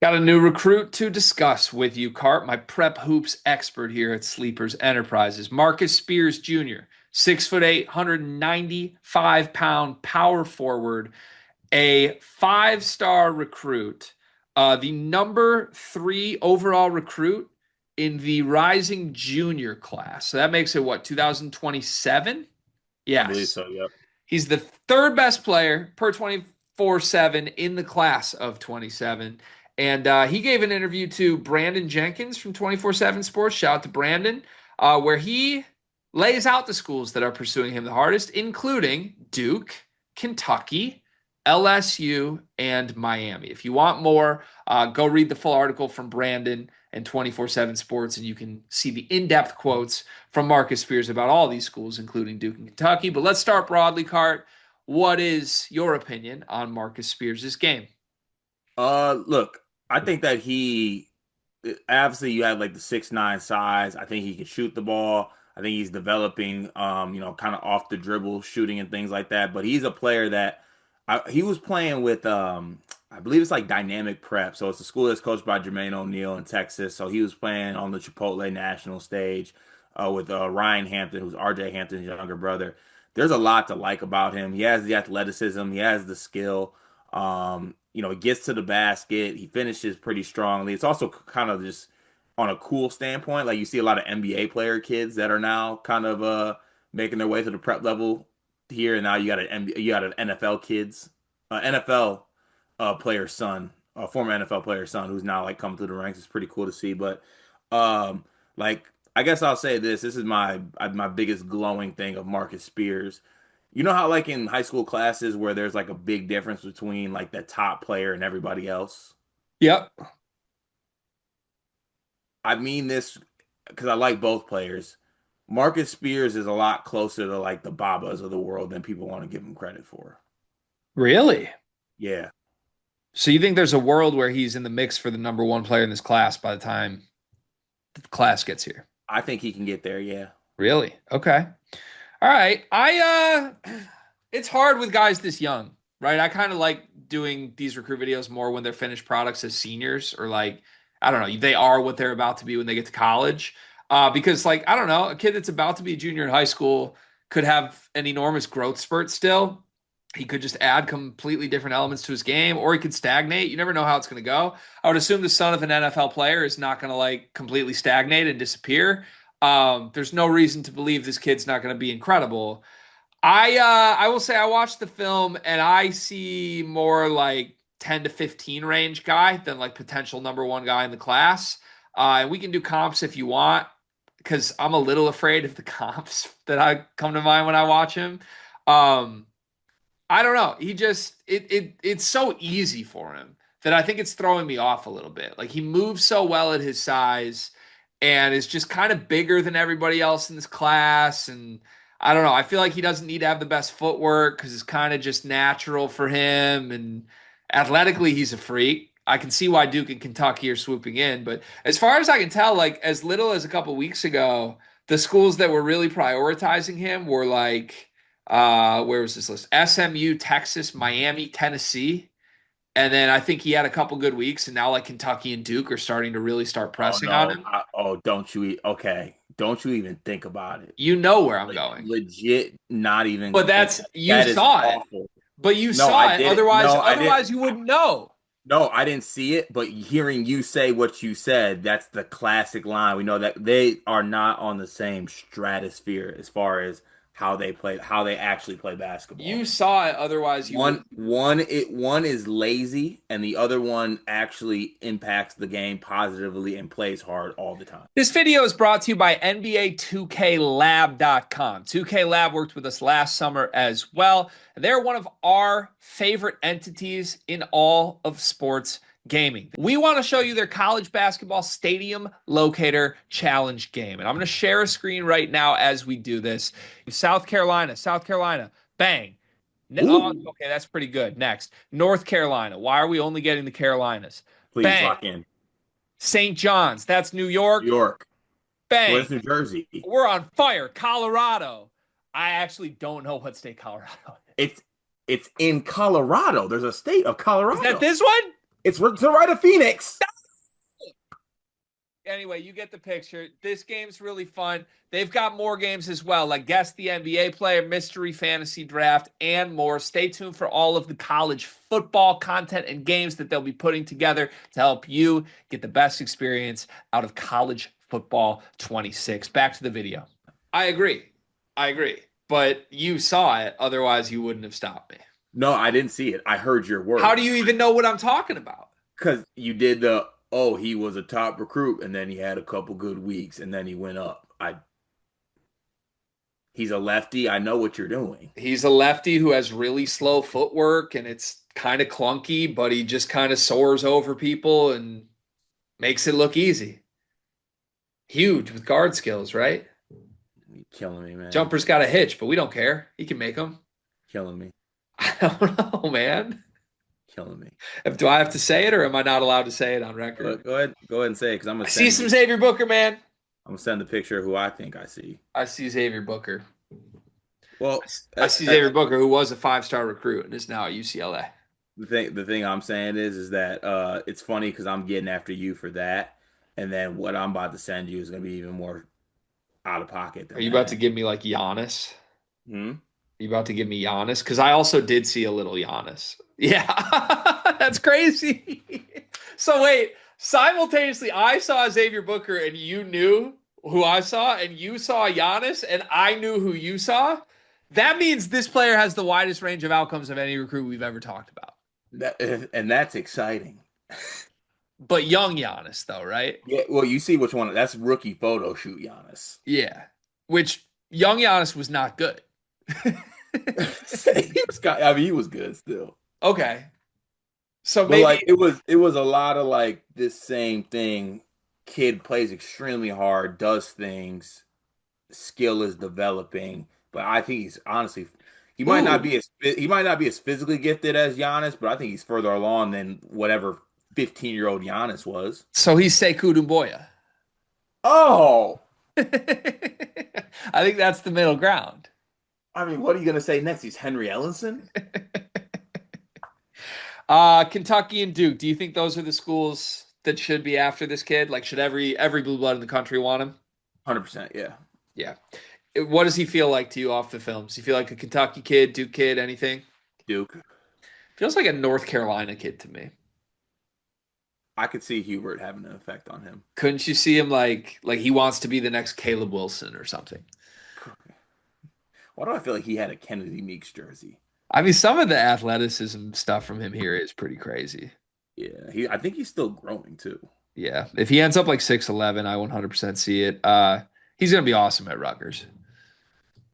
Got a new recruit to discuss with you, Cart, my prep hoops expert here at Sleepers Enterprises. Marcus Spears Jr., 6'8", 195-pound power forward, a five-star recruit, the number 3 overall recruit in the rising junior class. So that makes it what, 2027? I believe Yes. so. Yep. He's the third best player per 24/7 in the class of 27. And he gave an interview to Brandon Jenkins from 24/7 Sports. Shout out to Brandon, where he lays out the schools that are pursuing him the hardest, including Duke, Kentucky, LSU, and Miami. If you want more, go read the full article from Brandon and 24/7 Sports, and you can see the in-depth quotes from Marcus Spears about all these schools, including Duke and Kentucky. But let's start broadly, Cart. What is your opinion on Marcus Spears' game? Look, I think that he obviously you have like the 6'9" size. I think he can shoot the ball. I think he's developing, kind of off the dribble shooting and things like that. But he's a player that he was playing with, I believe it's like Dynamic Prep. So it's a school that's coached by Jermaine O'Neal in Texas. So he was playing on the Chipotle national stage with Ryan Hampton, who's RJ Hampton's younger brother. There's a lot to like about him. He has the athleticism. He has the skill. He gets to the basket. He finishes pretty strongly. It's also kind of just on a cool standpoint. Like you see a lot of NBA player kids that are now kind of making their way to the prep level here, and now you got an NFL kids, NFL player's son, a former NFL player's son, who's now like coming through the ranks. It's pretty cool to see. But um, like I guess I'll say this: this is my biggest glowing thing of Marcus Spears. You know how like in high school classes where there's like a big difference between like the top player and everybody else? Yep. I mean this because I like both players. Marcus Spears is a lot closer to like the Babas of the world than people want to give him credit for. Really? Yeah, So you think there's a world where he's in the mix for the number 1 player in this class by the time the class gets here? I think he can get there. Yeah. Really? Okay. All right. It's hard with guys this young, right? I kind of like doing these recruit videos more when they're finished products as seniors or like, I don't know, they are what they're about to be when they get to college. Because like, I don't know, a kid that's about to be a junior in high school could have an enormous growth spurt still. He could just add completely different elements to his game, or he could stagnate. You never know how it's going to go. I would assume the son of an NFL player is not going to like completely stagnate and disappear. There's no reason to believe this kid's not going to be incredible. I will say I watched the film and I see more like 10 to 15 range guy than like potential number 1 guy in the class. And we can do comps if you want because I'm a little afraid of the comps that I come to mind when I watch him. Um, I don't know. It's so easy for him that I think it's throwing me off a little bit. Like he moves so well at his size and is just kind of bigger than everybody else in this class. And I don't know. I feel like he doesn't need to have the best footwork because it's kind of just natural for him. And athletically, he's a freak. I can see why Duke and Kentucky are swooping in. But as far as I can tell, like as little as a couple weeks ago, the schools that were really prioritizing him were like where was this list? SMU, Texas, Miami, Tennessee. And then I think he had a couple good weeks, and now like Kentucky and Duke are starting to really start Oh pressing on no. him. Don't you? Okay. Don't you even think about it. You know where I'm going. Legit, not But even. that's you That is saw it. awful. But you No, saw I it. didn't. Otherwise, No, I didn't. otherwise you wouldn't know. No, I didn't see it, but hearing you say what you said, that's the classic line. We know that they are not on the same stratosphere as far as how they actually play You basketball. saw it. Otherwise, you wouldn't. One is lazy, and the other one actually impacts the game positively and plays hard all the time. This video is brought to you by NBA 2KLab.com. 2K Lab worked with us last summer as well. They're one of our favorite entities in all of sports gaming. We want to show you their college basketball stadium locator challenge game. And I'm going to share a screen right now as we do this. South Carolina, bang. Oh, Ooh, okay, that's pretty good. Next, North Carolina. Why are we only getting the Carolinas? please Bang. lock in. St. John's, that's New New York. York. Bang. Where's New Jersey? We're on fire. Colorado. I actually don't know what state Colorado is. It's it's in Colorado. There's a state of Is that Colorado. this one? It's to right of Phoenix. Anyway, you get the picture. This game's really fun. They've got more games as well, like Guess the NBA Player, Mystery Fantasy Draft, and more. Stay tuned for all of the college football content and games that they'll be putting together to help you get the best experience out of college football 26. Back to the video. I agree. I agree. But you saw it, otherwise, you wouldn't have stopped me. No, I didn't see it. I heard your How do words you even know what I'm talking about? because you did the oh he was a top recruit and then he had a couple good weeks and then he went up. He's a lefty. I know what you're doing. He's a lefty who has really slow footwork and it's kind of clunky, but he just kind of soars over people and makes it look easy. Huge with guard skills, right? You're killing me, man. Jumper's got a hitch, but we don't care. He can make them. Killing me. I don't know, man. Killing me. Do I have to say it or am I not allowed to say it on Go, record? go ahead. Go ahead and say it because I'm I gonna see send some you. Xavier Booker, man. I'm gonna send the picture of who I think I see. I see Xavier Booker. Well, I see Xavier Booker, who was a five-star recruit and is now at UCLA. the thing I'm saying is that it's funny because I'm getting after you for that, and then what I'm about to send you is gonna be even more out of pocket Are than you about to that. give me like Giannis? Hmm? You about to give me Giannis? Because I also did see a little Giannis. Yeah, that's crazy. So wait, simultaneously, I saw Xavier Booker, and you knew who I saw, and you saw Giannis, and I knew who you saw. That means this player has the widest range of outcomes of any recruit we've ever talked about. That and that's exciting. But young Giannis, though, right? Yeah, well, you see which one? That's rookie photo shoot, Giannis. Yeah. Which young Giannis was not good. I mean, he was good still, Okay. So but maybe like it was a lot of like this same thing. Kid plays extremely hard, does things, skill is developing, but I think he's honestly ooh. he might not be as physically gifted as Giannis, but I think he's further along than whatever 15-year-old Giannis was. So he's Sekou Doumbouya. Oh, I think that's the middle ground. I mean, what are you gonna say next? He's Henry Ellenson? Kentucky and Duke. Do you think those are the schools that should be after this kid? Like, should every blue blood in the country want him? 100%, yeah. Yeah. What does he feel like to you off the film? Does he feel like a Kentucky kid, Duke kid, anything? Duke. Feels like a North Carolina kid to me. I could see Hubert having an effect on him. Couldn't you see him like he wants to be the next Caleb Wilson or something? Why do I feel like he had a Kennedy Meeks jersey? I mean, some of the athleticism stuff from him here is pretty crazy. Yeah, I think he's still growing too. Yeah. If he ends up like 6'11", I 100% see it. He's gonna be awesome at Rutgers.